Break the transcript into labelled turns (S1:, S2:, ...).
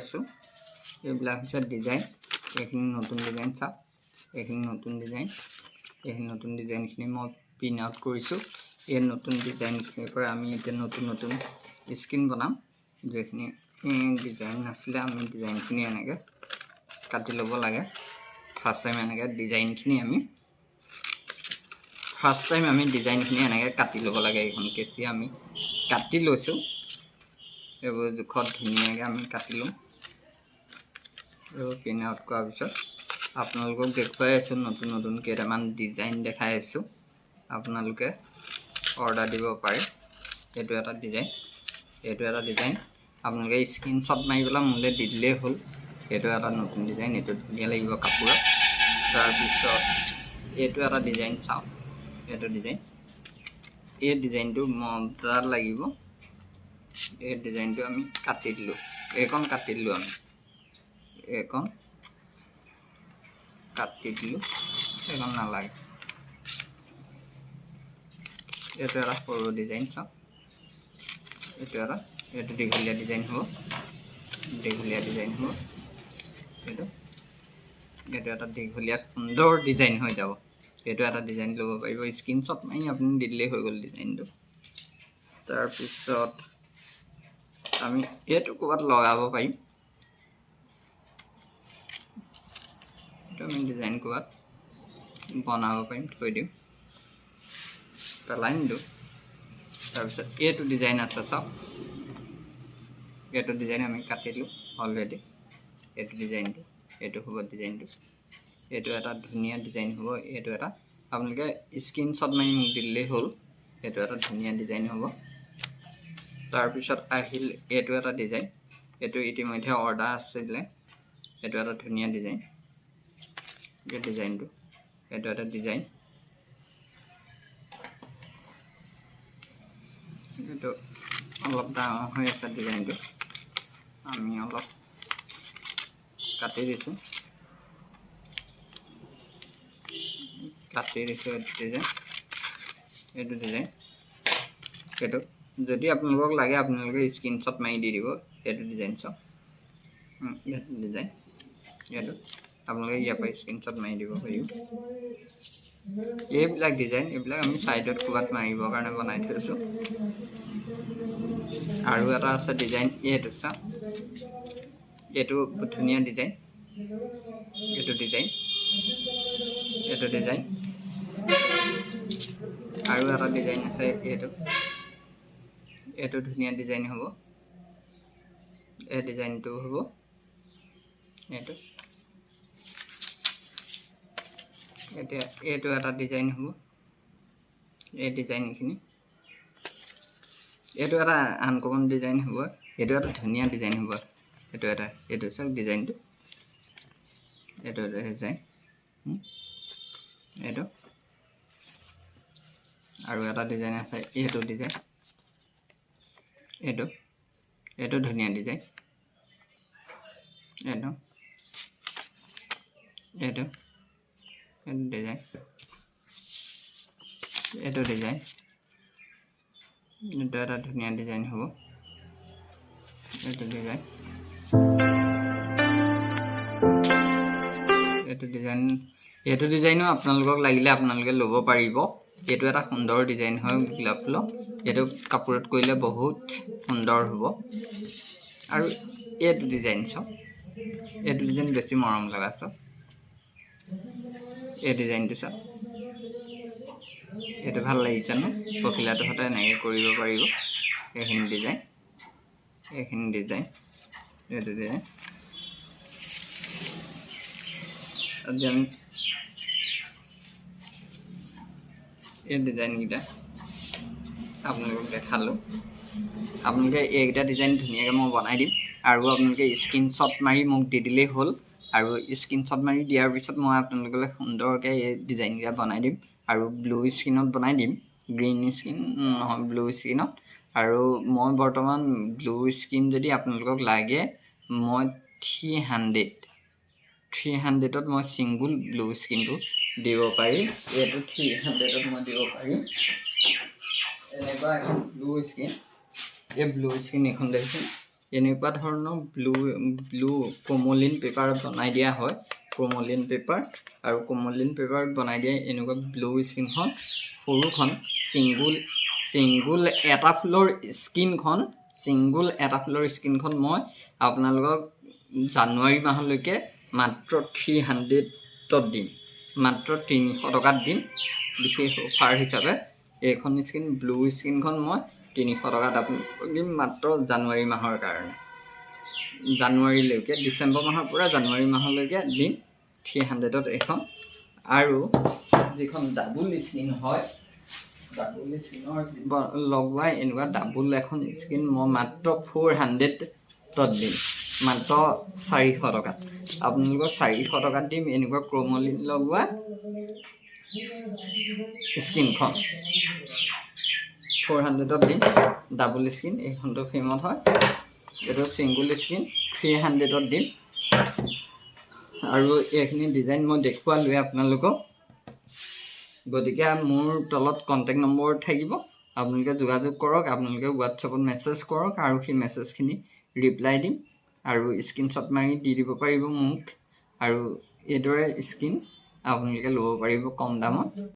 S1: আছোঁ এইবিলাক হৈছে ডিজাইন এইখিনি নতুন ডিজাইন চাওক এইখিনি নতুন ডিজাইন এই নতুন ডিজাইনখিনি মই প্ৰিণ্ট আউট কৰিছোঁ এই নতুন ডিজাইনখিনিৰ পৰা আমি এতিয়া নতুন নতুন স্ক্ৰীন বনাম যেখিনি ডিজাইন আছিলে আমি ডিজাইনখিনি এনেকৈ কাটি ল'ব লাগে ফাৰ্ষ্ট টাইম এনেকৈ ডিজাইনখিনি এনেকৈ কাটি ল'ব লাগে এইখন কেঁচি আমি কাটি লৈছোঁ এইবোৰ জোখত ধুনীয়াকৈ আমি কাটি লওঁ এইবোৰ প্ৰিণ্ট আউট কৰাৰ পিছত আপোনালোকক দেখুৱাই আছোঁ নতুন নতুন কেইটামান ডিজাইন দেখাই আছোঁ আপোনালোকে অৰ্ডাৰ দিব পাৰে এইটো এটা ডিজাইন আপোনালোকে স্ক্ৰীনশ্বট মাৰি পেলাই মোলৈ দি দিলেই হ'ল এইটো এটা নতুন ডিজাইন এইটো ধুনীয়া লাগিব কাপোৰত তাৰপিছত এইটো এটা ডিজাইন চাওক এইটো ডিজাইন এই ডিজাইনটো মজা লাগিব এই ডিজাইনটো আমি কাটি দিলোঁ এইখন কাটি দিলোঁ আমি এইখন কাটি দিলোঁ এইখন নালাগে এইটো এটা সৰু ডিজাইন চাওক এইটো দীঘলীয়া ডিজাইন হ'ব এইটো এটা দীঘলীয়া সুন্দৰ ডিজাইন হৈ যাব এইটো এটা ডিজাইন ল'ব পাৰিব স্ক্ৰীনশ্বট মাৰি আপুনি দিলেই হৈ গ'ল ডিজাইনটো তাৰপিছত আমি এইটো ক'ৰবাত লগাব পাৰিম এইটো আমি ডিজাইন ক'ৰবাত বনাব পাৰিম থৈ দিম পেলাই নিদিওঁ তাৰপিছত এইটো ডিজাইন আছে চাওক এইটো ডিজাইন আমি কাটিলোঁ অলৰেডি এইটো ডিজাইনটো এইটো হ'ব ডিজাইনটো এইটো এটা ধুনীয়া ডিজাইন হ'ব এইটো এটা আপোনালোকে স্ক্ৰীনশ্বট মাৰি মোক দিলেই হ'ল এইটো এটা ধুনীয়া ডিজাইন হ'ব তাৰপিছত আহিল এইটো এটা ডিজাইন এইটো ইতিমধ্যে অৰ্ডাৰ আছিলে এইটো এটা ধুনীয়া ডিজাইন এই ডিজাইনটো এইটো এটা ডিজাইন এইটো অলপ ডাঙৰ হৈ আছে ডিজাইনটো আমি অলপ কাটি দিছোঁ এইটো ডিজাইন এইটো যদি আপোনালোকক লাগে আপোনালোকে স্ক্ৰীনশ্বট মাৰি দি দিব এইটো ডিজাইন চাওক এইটো ডিজাইন এইটো আপোনালোকে ইয়াৰ পৰা স্ক্ৰীনশ্বট মাৰি দিব পাৰিব এইবিলাক ডিজাইন এইবিলাক আমি ছাইডত ক'ৰবাত মাৰিবৰ কাৰণে বনাই থৈছোঁ আৰু এটা আছে ডিজাইন এইটো চাওক এইটো ধুনীয়া ডিজাইন এইটো ডিজাইন আৰু এটা ডিজাইন আছে এইটো ধুনীয়া ডিজাইন হ'ব এই ডিজাইনটো হ'ব এইটো এটা ডিজাইন হ'ব এই ডিজাইনখিনি এইটো এটা আনকমন ডিজাইন হ'ব এইটো এটা ধুনীয়া ডিজাইন হ'ব এইটো চাওক ডিজাইনটো এইটো ডিজাইন এইটো আৰু এটা ডিজাইন আছে এইটো ডিজাইন এইটো ধুনীয়া ডিজাইন এইটো ডিজাইন এইটো এটা ধুনীয়া ডিজাইন হ'ব এইটো ডিজাইনো আপোনালোকক লাগিলে আপোনালোকে ল'ব পাৰিব এইটো এটা সুন্দৰ ডিজাইন হয় গোলাপ ফুল এইটো কাপোৰত কৰিলে বহুত সুন্দৰ হ'ব আৰু এইটো ডিজাইন চাওক এইটো ডিজাইন বেছি মৰম লগা চাওক এই ডিজাইনটো চাওক এইটো ভাল লাগিছে ন পখিলাটোৰ সৈতে এনেকৈ কৰিব পাৰিব এইখিনি ডিজাইন এইটো ডিজাইন আজি আমি এই ডিজাইনকেইটা আপোনালোকক দেখালোঁ আপোনালোকে এইকেইটা ডিজাইন ধুনীয়াকৈ মই বনাই দিম আৰু আপোনালোকে স্ক্ৰীনশ্বট মাৰি মোক দি দিলেই হ'ল আৰু স্ক্ৰীনশ্বট মাৰি দিয়াৰ পিছত মই আপোনালোকলৈ সুন্দৰকৈ এই ডিজাইনকেইটা বনাই দিম আৰু ব্লু স্ক্ৰীণত বনাই দিম গ্ৰীণ স্ক্ৰীণ নহয় ব্লু স্ক্ৰীণত আৰু মই বৰ্তমান ব্লু স্ক্ৰীণ যদি আপোনালোকক লাগে মই 300ত মই ছিংগুল ব্লু স্ক্ৰীণটো দিব পাৰিম এইটো 300ত মই দিব পাৰিম এনেকুৱা এখন ব্লু স্ক্ৰীণ এই ব্লু স্ক্ৰীণ এখন দেখিছোঁ এনেকুৱা ধৰণৰ ব্লু ক্ৰমলিন পেপাৰত বনাই দিয়া হয়। ক্ৰমলিন পেপাৰ আৰু ক্ৰমলিন পেপাৰত বনাই দিয়া এনেকুৱা ব্লু স্ক্ৰীনখন সৰুখন ছিংগুল এটা ফুলৰ স্ক্ৰীনখন মই আপোনালোকক জানুৱাৰী মাহলৈকে মাত্ৰ 300ত দিম, মাত্ৰ 300 টকাত দিম। বিশেষ অফাৰ হিচাপে এইখন ব্লু স্ক্ৰীনখন মই 300 টকাত আপোনালোকক দিম মাত্ৰ জানুৱাৰী মাহৰ কাৰণে। জানুৱাৰীলৈকে, ডিচেম্বৰ মাহৰ পৰা জানুৱাৰী মাহলৈকে দিম 300ত এইখন। আৰু যিখন ডাবুল স্ক্ৰীন হয়, ডাবুল স্ক্ৰীনৰ লগোৱা এনেকুৱা ডাবুল এখন স্ক্ৰীন মই মাত্ৰ 400ত দিম, মাত্ৰ 400 টকাত। আপোনালোকক 400 টকাত দিম এনেকুৱা ক্ৰমলিন লগোৱা স্ক্ৰীনখন 400ত দিম। ডাবুল স্ক্ৰীন এইখনটো ফ্ৰেমত হয়, এইটো ছিংগুল স্ক্ৰীন 300ত দিম। আৰু এইখিনি ডিজাইন মই দেখুৱালোৱে আপোনালোকক। গতিকে মোৰ তলত কণ্টেক্ট নম্বৰ থাকিব, আপোনালোকে যোগাযোগ কৰক। আপোনালোকে হোৱাটছএপত মেছেজ কৰক আৰু সেই মেছেজখিনি ৰিপ্লাই দিম আৰু স্ক্ৰীনশ্বট মাৰি দি দিব পাৰিব মোক। আৰু এইদৰে স্ক্ৰীন আপোনালোকে ল'ব পাৰিব কম দামত।